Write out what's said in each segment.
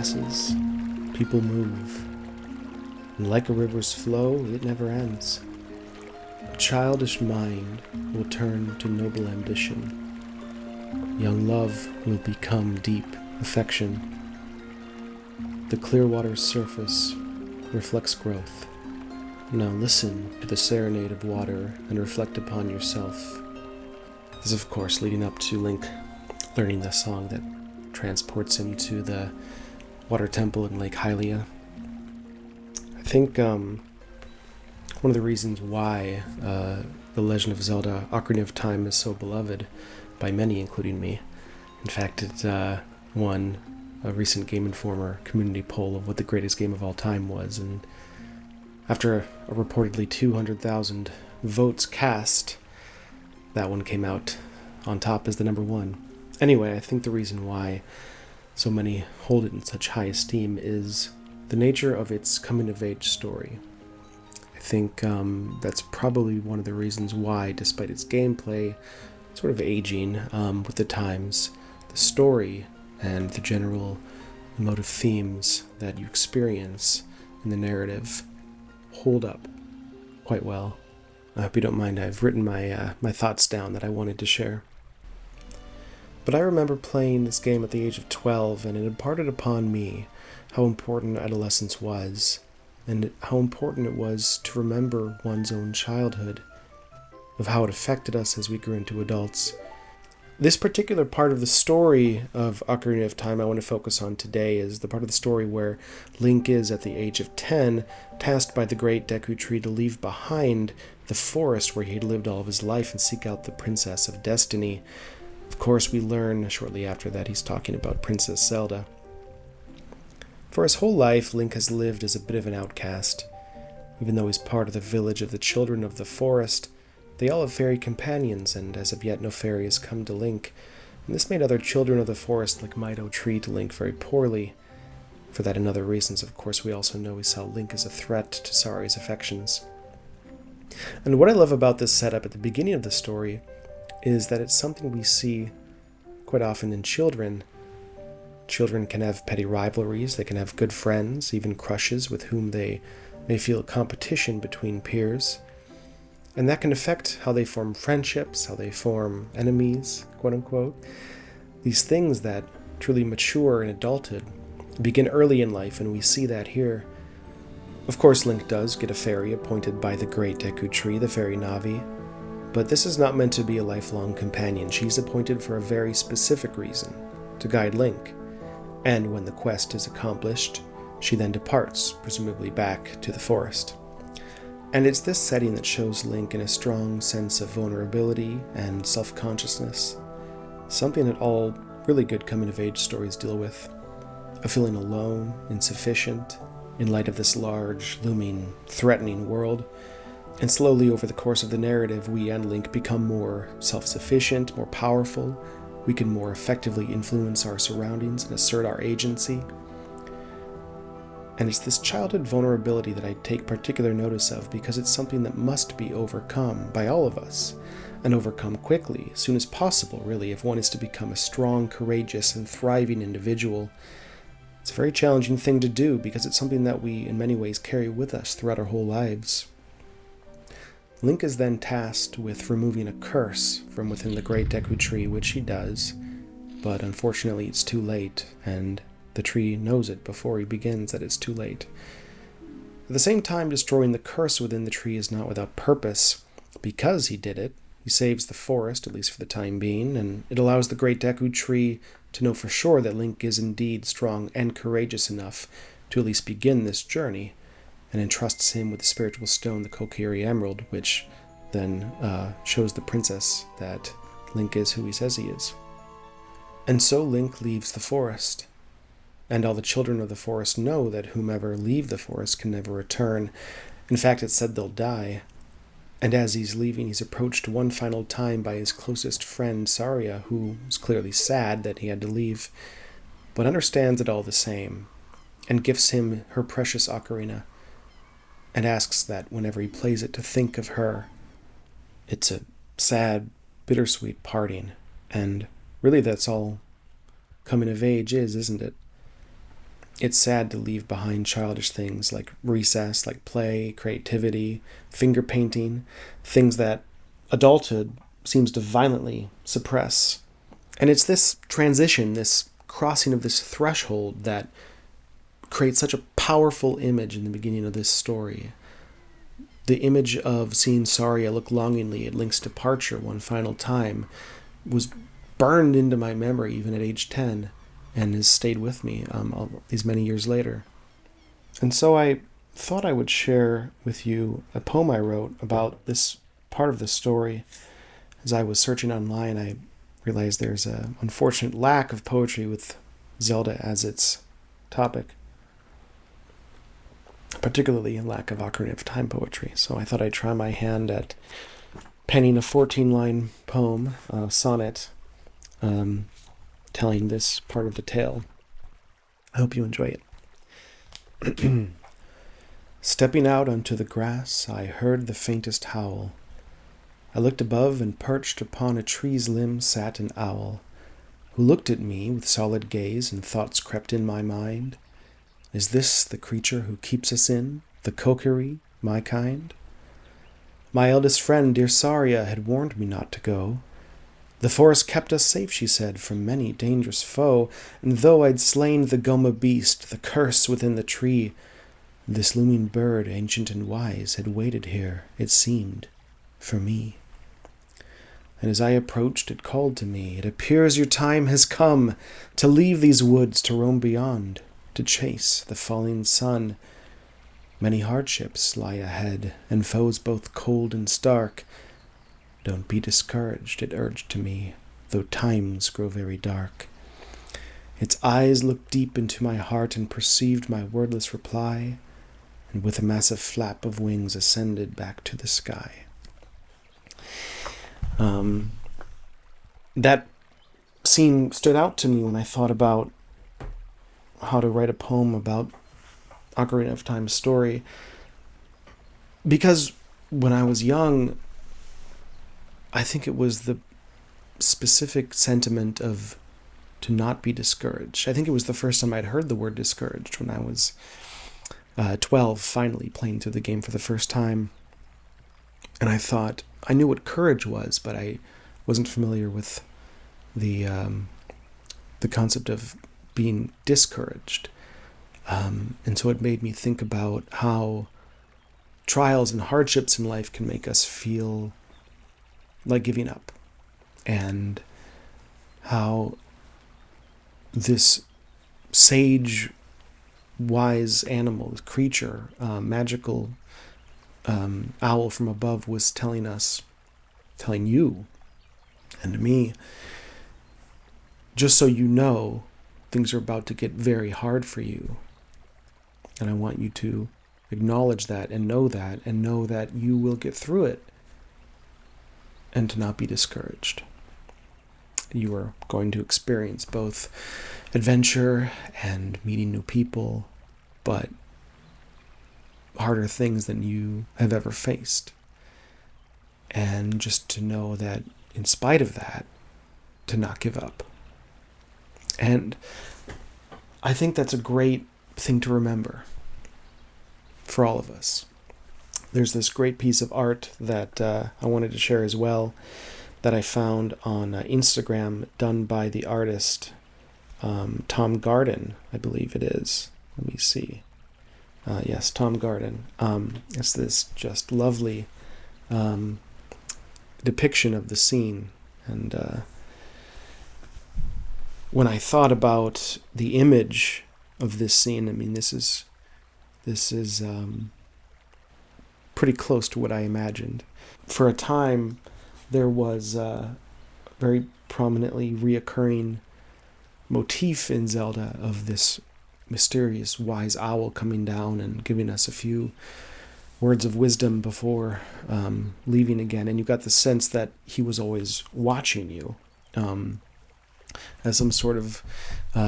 passes, people move, and like a river's flow, it never ends. A childish mind will turn to noble ambition. Young love will become deep affection. The clear water's surface reflects growth. Now listen to the serenade of water and reflect upon yourself. This is, of course, leading up to Link learning the song that transports him to the water temple in Lake Hylia. I think one of the reasons why the Legend of Zelda Ocarina of Time is so beloved by many, including me. In fact, it won a recent Game Informer community poll of what the greatest game of all time was, and after a reportedly 200,000 votes cast, that one came out on top as the number one. Anyway, I think the reason why so many hold it in such high esteem is the nature of its coming-of-age story. I think that's probably one of the reasons why, despite its gameplay sort of aging with the times, the story and the general emotive themes that you experience in the narrative hold up quite well. I hope you don't mind, I've written my thoughts down that I wanted to share. But I remember playing this game at the age of 12, and it imparted upon me how important adolescence was, and how important it was to remember one's own childhood, of how it affected us as we grew into adults. This particular part of the story of Ocarina of Time I want to focus on today is the part of the story where Link is, at the age of 10, tasked by the great Deku Tree to leave behind the forest where he had lived all of his life and seek out the Princess of Destiny. Of course, we learn shortly after that he's talking about Princess Zelda. For his whole life, Link has lived as a bit of an outcast. Even though he's part of the village of the Children of the Forest, they all have fairy companions, and as of yet no fairy has come to Link, and this made other children of the forest like Mido treat Link very poorly. For that and other reasons, of course, we also know we saw Link as a threat to Sari's affections. And what I love about this setup at the beginning of the story is that it's something we see quite often in children. Children can have petty rivalries, they can have good friends, even crushes with whom they may feel competition between peers. And that can affect how they form friendships, how they form enemies, quote-unquote. These things that truly mature in adulthood begin early in life, and we see that here. Of course, Link does get a fairy appointed by the great Deku Tree, the fairy Navi, but this is not meant to be a lifelong companion. She's appointed for a very specific reason, to guide Link. And when the quest is accomplished, she then departs, presumably back to the forest. And it's this setting that shows Link in a strong sense of vulnerability and self-consciousness, something that all really good coming-of-age stories deal with. A feeling alone, insufficient, in light of this large, looming, threatening world. And slowly over the course of the narrative, we and Link become more self-sufficient, more powerful. We can more effectively influence our surroundings and assert our agency. And it's this childhood vulnerability that I take particular notice of because it's something that must be overcome by all of us, and overcome quickly, as soon as possible, really, if one is to become a strong, courageous, and thriving individual. It's a very challenging thing to do because it's something that we, in many ways, carry with us throughout our whole lives. Link is then tasked with removing a curse from within the great Deku Tree, which he does, but unfortunately it's too late, and the tree knows it before he begins that it's too late. At the same time, destroying the curse within the tree is not without purpose. Because he did it, he saves the forest, at least for the time being, and it allows the great Deku Tree to know for sure that Link is indeed strong and courageous enough to at least begin this journey, and entrusts him with the spiritual stone, the Kokiri Emerald, which then shows the princess that Link is who he says he is. And so Link leaves the forest. And all the children of the forest know that whomever leave the forest can never return. In fact, it's said they'll die. And as he's leaving, he's approached one final time by his closest friend, Saria, who is clearly sad that he had to leave, but understands it all the same, and gifts him her precious ocarina, and asks that whenever he plays it to think of her. It's a sad, bittersweet parting, and really that's all coming of age is, isn't it? It's sad to leave behind childish things like recess, like play, creativity, finger painting, things that adulthood seems to violently suppress. And it's this transition, this crossing of this threshold that creates such a powerful image in the beginning of this story. The image of seeing Saria look longingly at Link's departure one final time was burned into my memory even at age 10 and has stayed with me all these many years later. And so I thought I would share with you a poem I wrote about this part of the story. As I was searching online, I realized there's an unfortunate lack of poetry with Zelda as its topic, particularly a lack of Ocarina of Time poetry. So I thought I'd try my hand at penning a 14-line poem, sonnet, telling this part of the tale. I hope you enjoy it. Stepping out onto the grass, I heard the faintest howl. I looked above, and perched upon a tree's limb sat an owl, who looked at me with solid gaze, and thoughts crept in my mind. Is this the creature who keeps us in, the Kokiri, my kind? My eldest friend, dear Saria, had warned me not to go. The forest kept us safe, she said, from many dangerous foe, and though I'd slain the Goma beast, the curse within the tree, this looming bird, ancient and wise, had waited here, it seemed, for me. And as I approached, it called to me, it appears your time has come to leave these woods, to roam beyond, to chase the falling sun. Many hardships lie ahead, and foes both cold and stark. Don't be discouraged, it urged to me, though times grow very dark. Its eyes looked deep into my heart and perceived my wordless reply, and with a massive flap of wings ascended back to the sky. That scene stood out to me when I thought about how to write a poem about Ocarina of Time's story, because when I was young, I think it was the specific sentiment of to not be discouraged. I think it was the first time I'd heard the word discouraged when I was 12, finally playing through the game for the first time. And I thought, I knew what courage was, but I wasn't familiar with the concept of being discouraged. And so it made me think about how trials and hardships in life can make us feel like giving up, and how this sage, wise animal, creature, magical owl from above was telling you and me, just so you know, things are about to get very hard for you. And I want you to acknowledge that and know that you will get through it, and to not be discouraged. You are going to experience both adventure and meeting new people, but harder things than you have ever faced. And just to know that in spite of that, to not give up. And I think that's a great thing to remember for all of us. There's this great piece of art that I wanted to share as well that I found on Instagram, done by the artist Tom Garden, I believe it is. Let me see. Yes, Tom Garden. It's this just lovely depiction of the scene. And when I thought about the image of this scene, I mean, this is pretty close to what I imagined. For a time, there was a very prominently reoccurring motif in Zelda of this mysterious wise owl coming down and giving us a few words of wisdom before leaving again. And you got the sense that he was always watching you as some sort of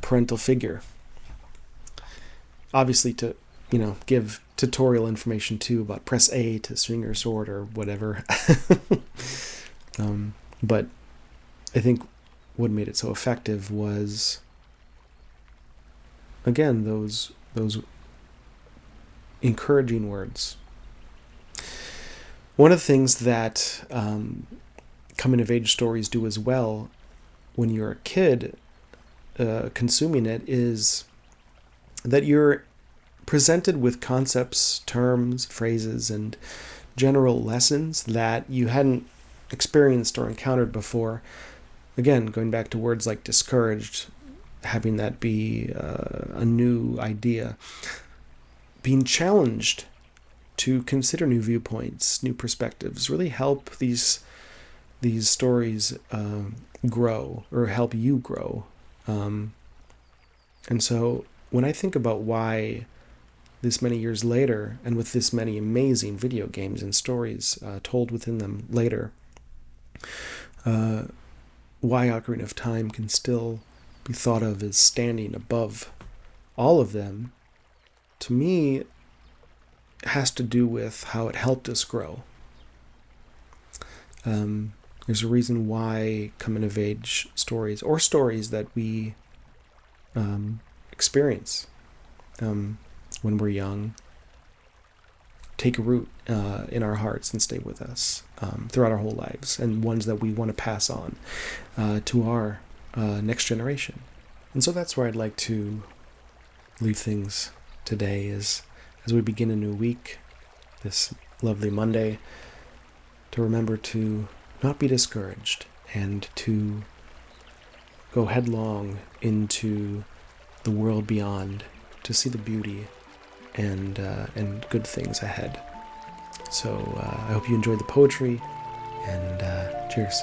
parental figure. Obviously to, give tutorial information too about press A to swing your sword or whatever. But I think what made it so effective was again, those encouraging words. One of the things that coming-of-age stories do as well when you're a kid consuming it is that you're presented with concepts, terms, phrases, and general lessons that you hadn't experienced or encountered before. Again, going back to words like discouraged, having that be a new idea. Being challenged to consider new viewpoints, new perspectives, really help these stories grow, or help you grow. And so when I think about why this many years later, and with this many amazing video games and stories told within them later, why Ocarina of Time can still be thought of as standing above all of them, to me, has to do with how it helped us grow. There's a reason why coming-of-age stories, or stories that we experience when we're young, take a root in our hearts and stay with us throughout our whole lives, and ones that we want to pass on to our next generation. And so that's where I'd like to leave things today, is as we begin a new week, this lovely Monday, to remember to not be discouraged and to go headlong into the world beyond, to see the beauty and good things ahead. So I hope you enjoyed the poetry, and cheers.